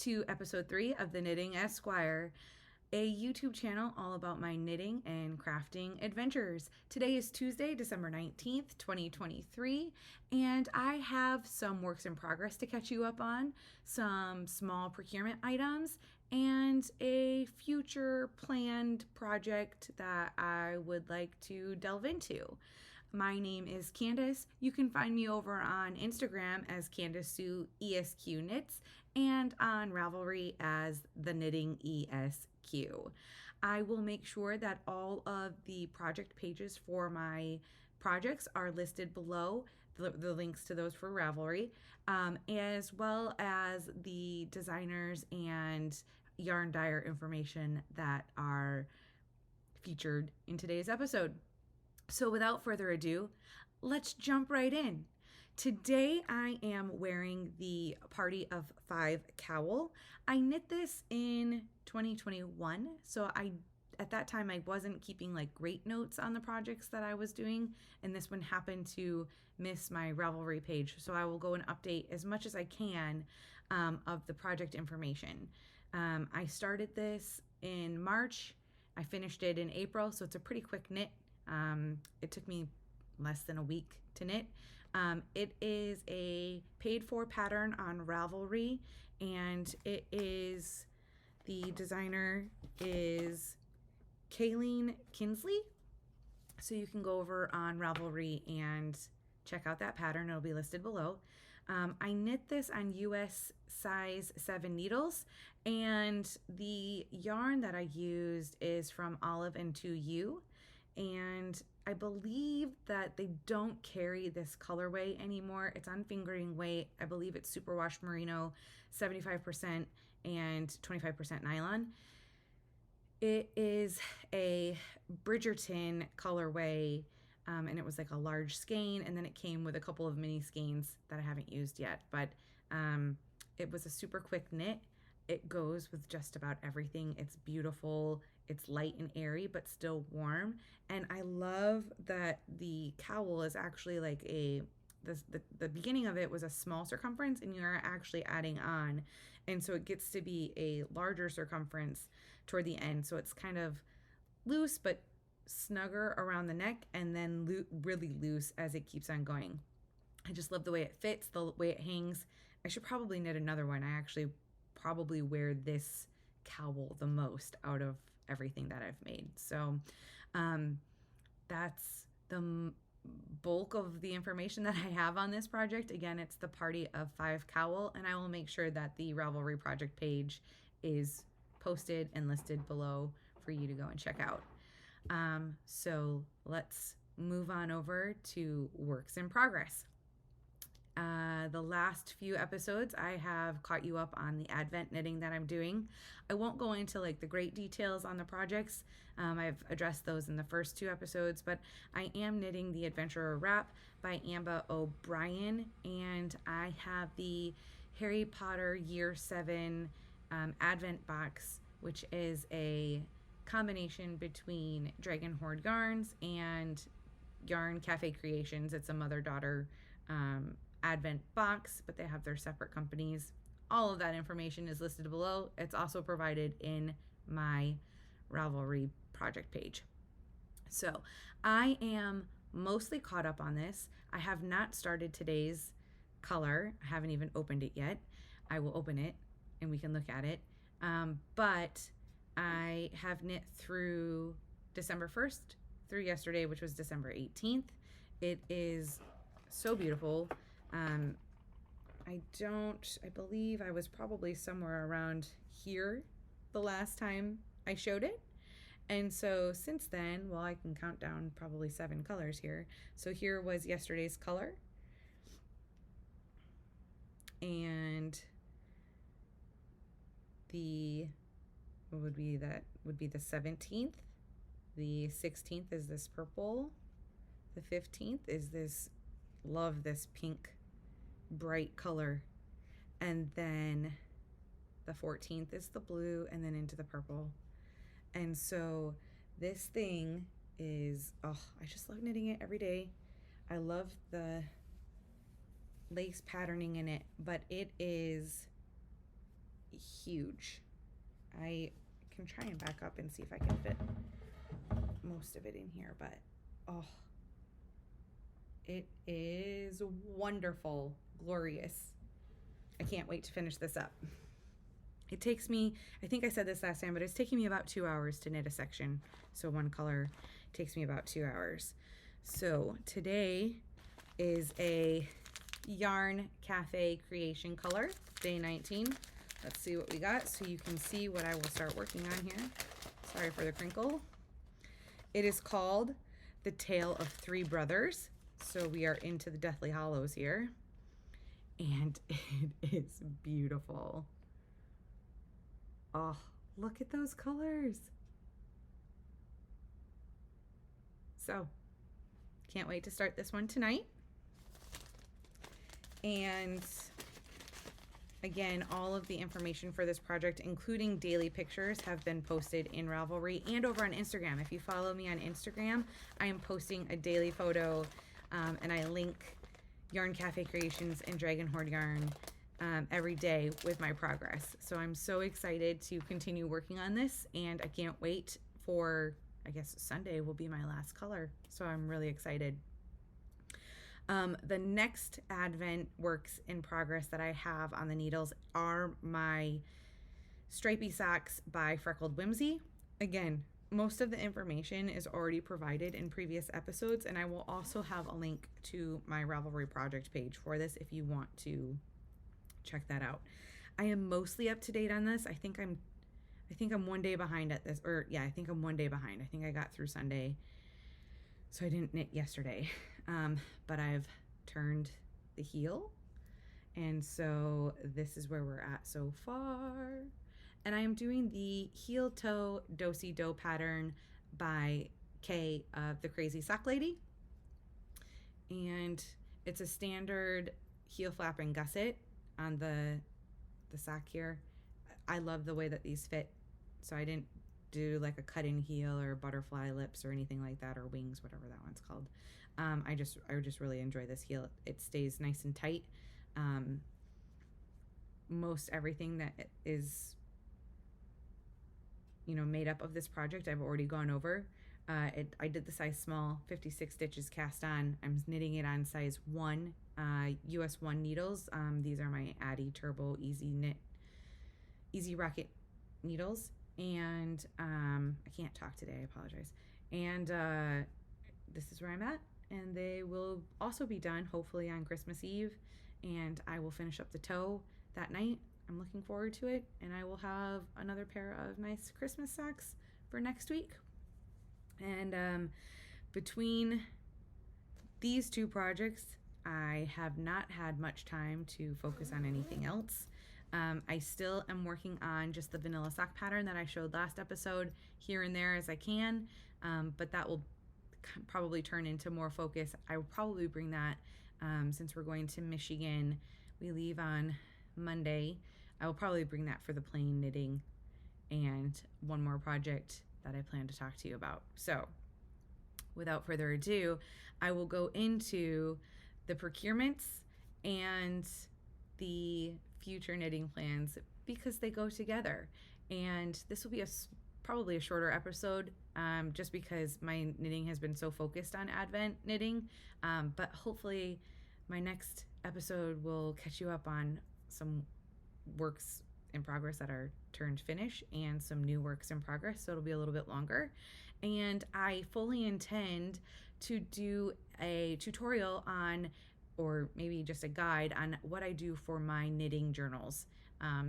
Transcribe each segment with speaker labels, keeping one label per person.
Speaker 1: to episode 3 of the Knitting Esquire, a YouTube channel all about my knitting and crafting adventures. Today is Tuesday, December 19th, 2023, and I have some works in progress to catch you up on, some small procurement items, and a future planned project that I would like to delve into. My name is Candace. You can find me over on Instagram as Candace Sue ESQ Knits and on Ravelry as The Knitting ESQ. I will make sure that all of the project pages for my projects are listed below, the links to those for Ravelry, as well as the designers and yarn dyer information that are featured in today's episode. So without further ado, let's jump right in. Today I am wearing the Party of 5 cowl. I knit this in 2021, so at that time I wasn't keeping like great notes on the projects that I was doing, and this one happened to miss my Ravelry page, so I will go and update as much as I can of the project information. I started this in March. I finished it in April, so it's a pretty quick knit. It took me less than a week to knit. It is a paid for pattern on Ravelry, and the designer is Kayleen Kinsley. So you can go over on Ravelry and check out that pattern. It'll be listed below. I knit this on US size 7 needles, and the yarn that I used is from Olive and 2U. And I believe that they don't carry this colorway anymore. It's on fingering weight. I believe it's superwash merino, 75% and 25% nylon. It is a Bridgerton colorway, and it was like a large skein, and then it came with a couple of mini skeins that I haven't used yet, but it was a super quick knit. It goes with just about everything. It's beautiful. It's light and airy, but still warm. And I love that the cowl is actually like the beginning of it was a small circumference, and you're actually adding on. And so it gets to be a larger circumference toward the end. So it's kind of loose, but snugger around the neck, and then really loose as it keeps on going. I just love the way it fits, the way it hangs. I should probably knit another one. I actually probably wear this cowl the most out of everything that I've made. So that's the bulk of the information that I have on this project. Again, it's the Party of 5 cowl, and I will make sure that the Ravelry project page is posted and listed below for you to go and check out. So let's move on over to works in progress. The last few episodes, I have caught you up on the Advent knitting that I'm doing. I won't go into like the great details on the projects. I've addressed those in the first 2 episodes, but I am knitting the Adventurer Wrap by Amba O'Brien, and I have the Harry Potter Year 7 Advent box, which is a combination between Dragon Horde Yarns and Yarn Cafe Creations. It's a mother-daughter Advent box, but they have their separate companies. All of that information is listed below. It's also provided in my Ravelry project page. So I am mostly caught up on this. I have not started today's color. I haven't even opened it yet. I will open it and we can look at it. But I have knit through December 1st through yesterday, which was December 18th. It is so beautiful. I believe I was probably somewhere around here the last time I showed it. And so since then, well, I can count down probably 7 colors here. So here was yesterday's color. And what would be that? Would be the 17th. The 16th is this purple. The 15th is this, love this pink bright color. And then the 14th is the blue, and then into the purple. And so this thing is, oh, I just love knitting it every day. I love the lace patterning in it, but it is huge. I can try and back up and see if I can fit most of it in here, but oh, it is wonderful, glorious. I can't wait to finish this up. It takes me, I think I said this last time, but it's taking me about 2 hours to knit a section. So one color takes me about 2 hours. So today is a Yarn Cafe creation color, day 19. Let's see what we got so you can see what I will start working on here. Sorry for the crinkle. It is called The Tale of Three Brothers. So we are into the Deathly Hallows here. And it is beautiful. Oh, look at those colors. So, can't wait to start this one tonight. And again, all of the information for this project, including daily pictures, have been posted in Ravelry and over on Instagram. If you follow me on Instagram, I am posting a daily photo, and I link Yarn Cafe Creations and Dragon Horde Yarn every day with my progress. So I'm so excited to continue working on this, and I can't wait for, I guess Sunday will be my last color. So I'm really excited. The next Advent works in progress that I have on the needles are my stripy socks by Freckled Whimsy. Again, most of the information is already provided in previous episodes, and I will also have a link to my Ravelry project page for this if you want to check that out. I am mostly up to date on this. I think I'm 1 day behind at this, or yeah, I think I'm 1 day behind. I think I got through Sunday, so I didn't knit yesterday. But I've turned the heel, and so this is where we're at so far. And I am doing the heel toe do-si-do pattern by Kay of the Crazy Sock Lady. And it's a standard heel flap and gusset on the sock here. I love the way that these fit, so I didn't do like a cut-in heel or butterfly lips or anything like that, or wings, whatever that one's called. I just really enjoy this heel. It stays nice and tight. Most everything that is, made up of this project I've already gone over. I did the size small, 56 stitches cast on. I'm knitting it on size 1 US 1 needles. These are my Addi Turbo Easy Rocket needles. And I can't talk today, I apologize. And this is where I'm at. And they will also be done hopefully on Christmas Eve. And I will finish up the toe that night. I'm looking forward to it. And I will have another pair of nice Christmas socks for next week. And between these two projects, I have not had much time to focus on anything else. I still am working on just the vanilla sock pattern that I showed last episode here and there as I can, but that will probably turn into more focus. I will probably bring that, since we're going to Michigan, we leave on Monday. I will probably bring that for the plain knitting and one more project that I plan to talk to you about. So without further ado, I will go into the procurements and the future knitting plans because they go together. And this will be probably a shorter episode, just because my knitting has been so focused on Advent knitting. But hopefully my next episode will catch you up on some works in progress that are turned finish and some new works in progress, so it'll be a little bit longer. And I fully intend to do a tutorial on, or maybe just a guide on what I do for my knitting journals.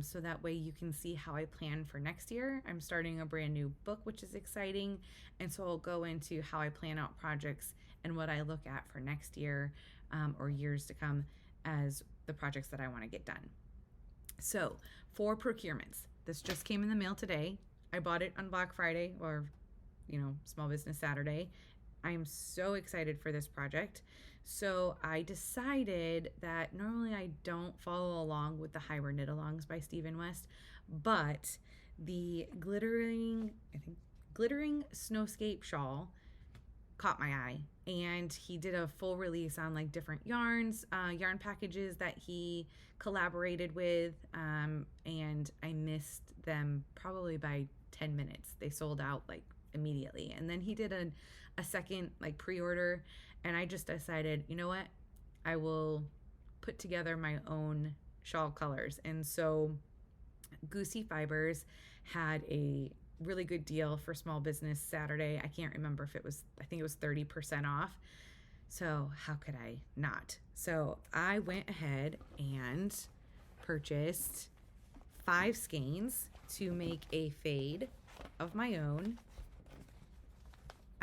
Speaker 1: So that way you can see how I plan for next year. I'm starting a brand new book, which is exciting. And so I'll go into how I plan out projects and what I look at for next year, or years to come as the projects that I want to get done. So for procurements, this just came in the mail today. I bought it on Black Friday, or Small Business Saturday. I am so excited for this project. So I decided that normally I don't follow along with the Hyper Knit Alongs by Stephen West, but the glittering snowscape shawl caught my eye, and he did a full release on like different yarns, yarn packages that he collaborated with, and I missed them probably by 10 minutes. They sold out like immediately. And then he did a second like pre-order, and I just decided, you know what, I will put together my own shawl colors. And so Goosey Fibers had a really good deal for Small Business Saturday. I can't remember if it was, I think it was 30% off. So how could I not? So I went ahead and purchased 5 skeins to make a fade of my own.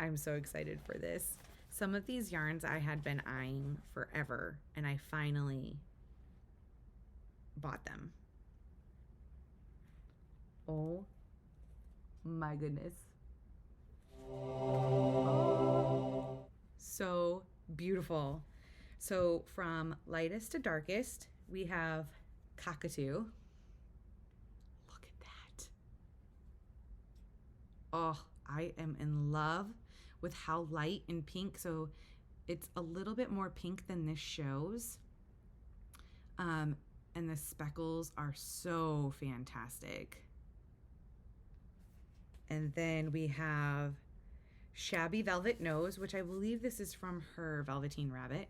Speaker 1: I'm so excited for this. Some of these yarns I had been eyeing forever, and I finally bought them. Oh my goodness. So beautiful. So from lightest to darkest, we have Cockatoo. Look at that. Oh, I am in love with how light and pink. So it's a little bit more pink than this shows. And the speckles are so fantastic. And then we have Shabby Velvet Nose, which I believe this is from her Velveteen Rabbit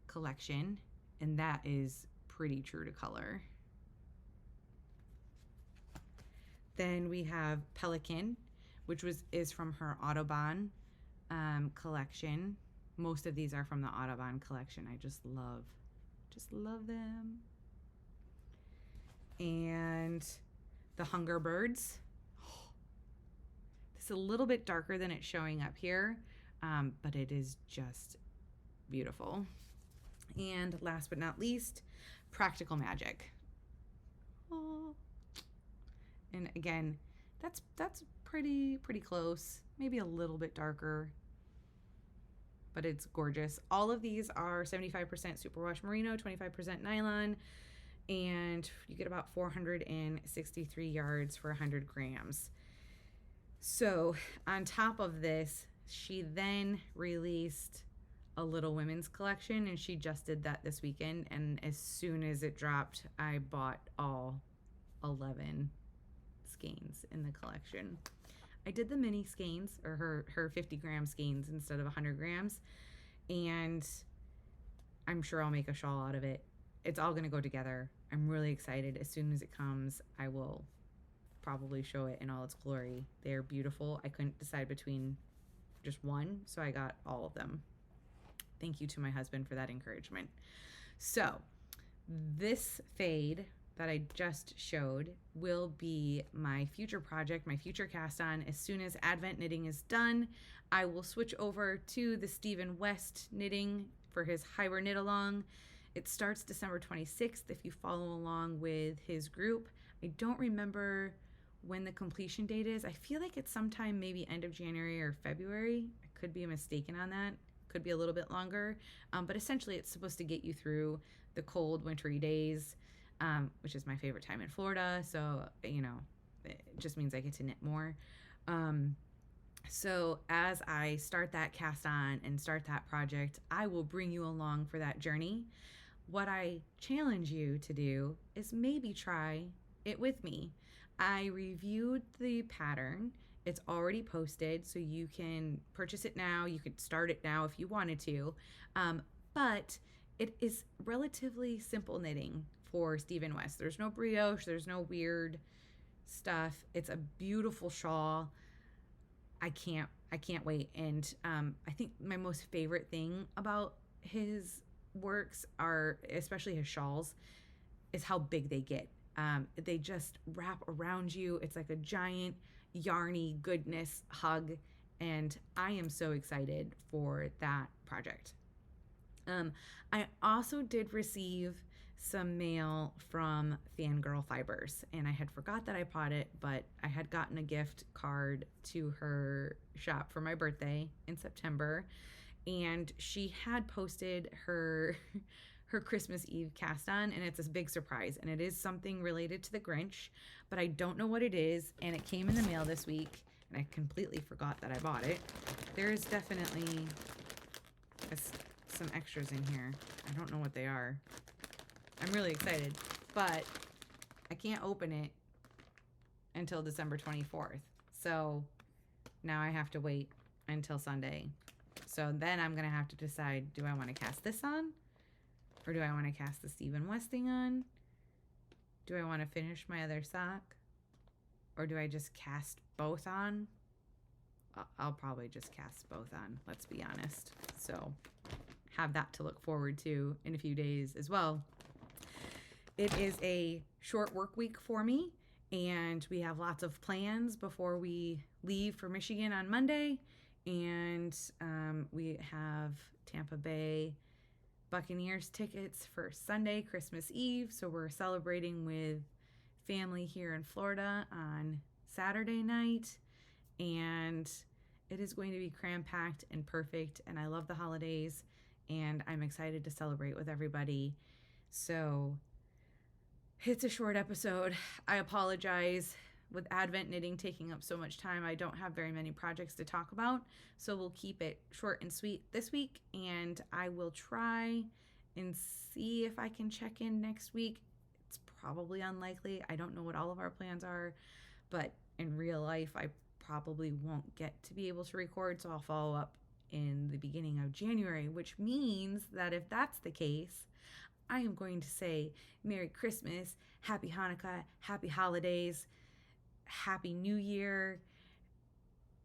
Speaker 1: collection. And that is pretty true to color. Then we have Pelican, which is from her Audubon collection. Most of these are from the Audubon collection. I just love them. And the Hungerbirds. This is a little bit darker than it's showing up here, but it is just beautiful. And last but not least, Practical Magic. Oh. And again, that's pretty close, maybe a little bit darker, but it's gorgeous. All of these are 75% superwash merino, 25% nylon, and you get about 463 yards for 100 grams. So on top of this, she then released a little women's collection, and she just did that this weekend, and as soon as it dropped, I bought all 11 skeins in the collection. I did the mini skeins, or her 50 gram skeins instead of 100 grams, and I'm sure I'll make a shawl out of it. It's all gonna go together. I'm really excited. As soon as it comes, I will probably show it in all its glory. They're beautiful. I couldn't decide between just one, so I got all of them. Thank you to my husband for that encouragement. So this fade that I just showed will be my future project, my future cast on. As soon as Advent knitting is done, I will switch over to the Stephen West knitting for his Hyber Knit Along. It starts December 26th if you follow along with his group. I don't remember when the completion date is. I feel like it's sometime maybe end of January or February. I could be mistaken on that. Could be a little bit longer. But essentially it's supposed to get you through the cold wintry days, which is my favorite time in Florida. So, you know, it just means I get to knit more. So as I start that cast on and start that project, I will bring you along for that journey. What I challenge you to do is maybe try it with me. I reviewed the pattern. It's already posted, so you can purchase it now. You could start it now if you wanted to. But it is relatively simple knitting for Stephen West. There's no brioche, there's no weird stuff. It's a beautiful shawl. I can't wait. And I think my most favorite thing about his works are, especially his shawls, is how big they get. They just wrap around you. It's like a giant yarny goodness hug, and I am so excited for that project. I also did receive some mail from Fangirl Fibers, and I had forgot that I bought it, but I had gotten a gift card to her shop for my birthday in September, and she had posted her Christmas Eve cast on, and it's a big surprise, and it is something related to the Grinch, but I don't know what it is, and it came in the mail this week, and I completely forgot that I bought it. There's definitely has some extras in here. I don't know what they are. I'm really excited, but I can't open it until December 24th. So now I have to wait until Sunday. So then I'm going to have to decide, do I want to cast this on? Or do I want to cast the Stephen Westing on? Do I want to finish my other sock? Or do I just cast both on? I'll probably just cast both on, let's be honest. So have that to look forward to in a few days as well. It is a short work week for me, and we have lots of plans before we leave for Michigan on Monday. And we have Tampa Bay Buccaneers tickets for Sunday, Christmas Eve. So we're celebrating with family here in Florida on Saturday night. And it is going to be cram-packed and perfect. And I love the holidays. And I'm excited to celebrate with everybody. So it's a short episode. I apologize. With Advent knitting taking up so much time, I don't have very many projects to talk about. So we'll keep it short and sweet this week. And I will try and see if I can check in next week. It's probably unlikely. I don't know what all of our plans are. But in real life, I probably won't get to be able to record. So I'll follow up in the beginning of January, which means that if that's the case, I am going to say Merry Christmas, Happy Hanukkah, Happy Holidays, Happy New Year.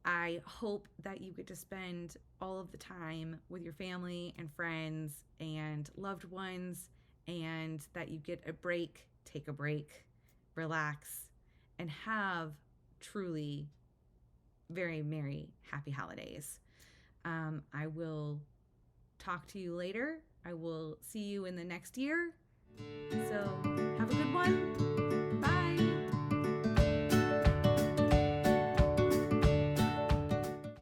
Speaker 1: I hope that you get to spend all of the time with your family and friends and loved ones, and that you get a break, take a break, relax, and have truly very merry, happy holidays. I will talk to you later. I will see you in the next year. So have a good one.